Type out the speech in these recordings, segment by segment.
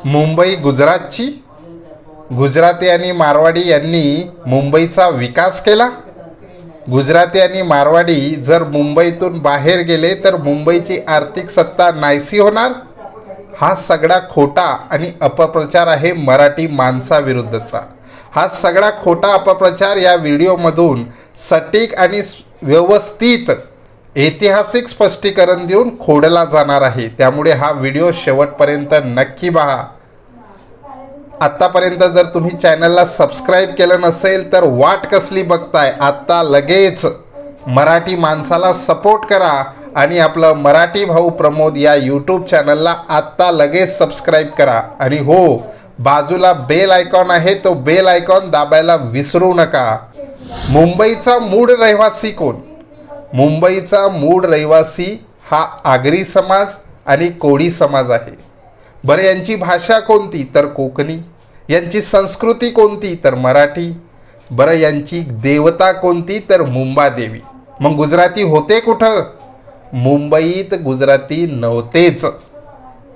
मुंबई गुजरातची? गुजराती आणि मारवाडी यांनी मुंबईचा विकास केला? गुजराती आणि मारवाडी जर मुंबईतून बाहेर गेले तर मुंबईची आर्थिक सत्ता नाहीशी होणार? हा सगळा खोटा आणि अपप्रचार आहे मराठी माणसाविरुद्धचा. हा सगळा खोटा अपप्रचार या व्हिडिओमधून सटीक आणि व्यवस्थित ऐतिहासिक स्पष्टीकरण देऊन खोडला जाणार आहे. त्यामुळे हा व्हिडिओ शेवटपर्यंत नक्की पहा. आत्तापर्यंत जर तुम्ही चॅनलला सबस्क्राईब केलं नसेल तर वाट कसली बघताय? आत्ता लगेच मराठी माणसाला सपोर्ट करा आणि आपलं मराठी भाऊ प्रमोद या यूट्यूब चॅनलला आत्ता लगेच सबस्क्राईब करा. आणि हो, बाजूला बेल आयकॉन आहे, तो बेल आयकॉन दाबायला विसरू नका. मुंबईचा मूळ रहिवासी कोण? मुंबईचा मूळ रहिवासी हा आगरी समाज आणि कोळी समाज आहे. बरं, यांची भाषा कोणती? तर कोकणी. यांची संस्कृती कोणती? तर मराठी. बरं, यांची देवता कोणती? तर मुंबादेवी. मग गुजराती होते कुठं? मुंबईत गुजराती नव्हतेच.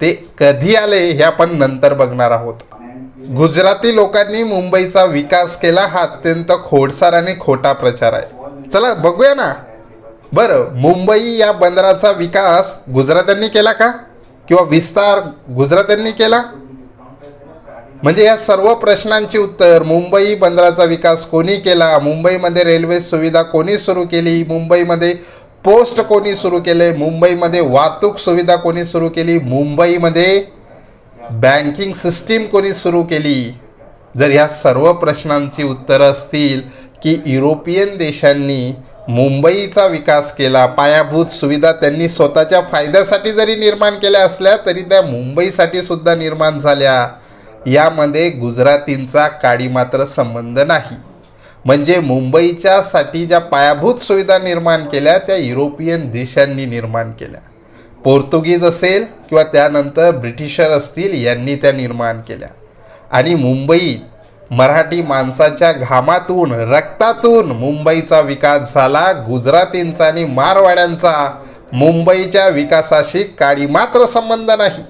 ते कधी आले हे आपण नंतर बघणार आहोत. गुजराती लोकांनी मुंबईचा विकास केला हा अत्यंत खोडसार आणि खोटा प्रचार आहे. चला बघूया ना. बरं, मुंबई या बंदराचा विकास गुजरात्यांनी केला का? किंवा विस्तार गुजरात्यांनी केला? म्हणजे या सर्व प्रश्नांची उत्तर मुंबई बंदराचा विकास कोणी केला? मुंबईमध्ये रेल्वे सुविधा कोणी सुरू केली? मुंबईमध्ये पोस्ट कोणी सुरू केले? मुंबईमध्ये वाहतूक सुविधा कोणी सुरू केली? मुंबईमध्ये बँकिंग सिस्टीम कोणी सुरू केली? जर ह्या सर्व प्रश्नांची उत्तरं असतील की युरोपियन देशांनी मुंबईचा विकास केला, पायाभूत सुविधा त्यांनी स्वतःच्या फायद्यासाठी जरी निर्माण केल्या असल्या तरी त्या मुंबईसाठी सुद्धा निर्माण झाल्या, यामध्ये गुजरातींचा काडी मात्र संबंध नाही. म्हणजे मुंबईच्यासाठी ज्या पायाभूत सुविधा निर्माण केल्या त्या युरोपियन देशांनी निर्माण केल्या. पोर्तुगीज असेल किंवा त्यानंतर ब्रिटिशर असतील, यांनी त्या निर्माण केल्या. आणि मुंबईत मराठी माणसाच्या घामातून रक्तातून मुंबईचा विकास झाला. गुजरातींचा आणि मारवाड्यांचा मुंबईच्या विकासाशी काडी मात्र संबंध नाही.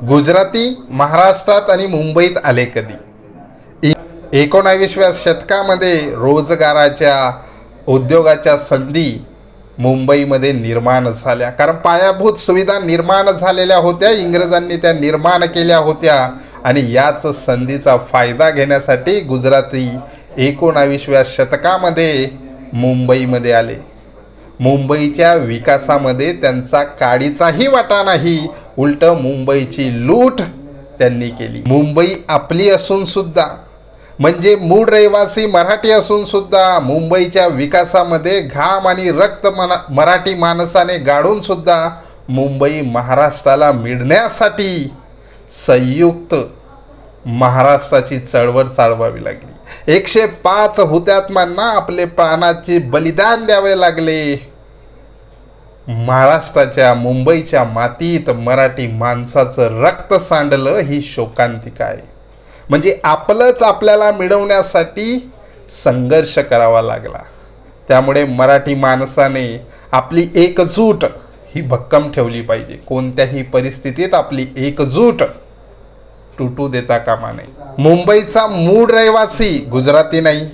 गुजराती महाराष्ट्रात आणि मुंबईत आले कधी? 19व्या शतकामध्ये रोजगाराच्या, उद्योगाच्या संधी मुंबईमध्ये निर्माण झाल्या. कारण पायाभूत सुविधा निर्माण झालेल्या होत्या, इंग्रजांनी त्या निर्माण केल्या होत्या आणि याच संधीचा फायदा घेण्यासाठी गुजराती 19व्या शतकामध्ये मुंबईमध्ये आले. मुंबईच्या विकासामध्ये त्यांचा काडीचाही वाटा नाही, उलट मुंबईची लूट त्यांनी केली. मुंबई आपली असून सुद्धा, म्हणजे मूळ रहिवासी मराठी असून सुद्धा मुंबईच्या विकासामध्ये घाम आणि रक्त मराठी माणसाने गाडून सुद्धा मुंबई महाराष्ट्राला मिळण्यासाठी संयुक्त महाराष्ट्राची चळवळ चालवावी लागली. 105 हुतात्म्यांना आपले प्राणाचे बलिदान द्यावे लागले. महाराष्ट्राच्या मुंबईच्या मातीत मराठी माणसाचं रक्त सांडलं, ही शोकांतिका आहे. म्हणजे आपलंच आपल्याला मिळवण्यासाठी संघर्ष करावा लागला. त्यामुळे मराठी माणसाने आपली एकजूट ही भक्कम ठेवली पाहिजे. कोणत्याही परिस्थितीत आपली एकजूट तुटू देता कामा नये. मुंबईचा मूळ रहिवासी गुजराती नाही.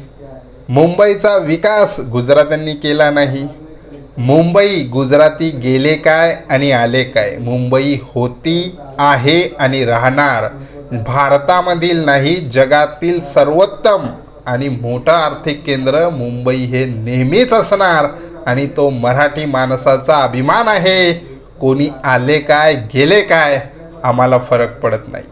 मुंबईचा विकास गुजरात्यांनी केला नाही. मुंबई गुजराती गेले काय आणि आले काय? मुंबई होती, आहे आणि राहणार भारतामधील नाही, जगातील सर्वोत्तम आणि मोठं आर्थिक केंद्र मुंबई हे नेहमीच असणार आणि तो मराठी माणसाचा अभिमान आहे. कोणी आले काय गेले काय आम्हाला फरक पडत नाही.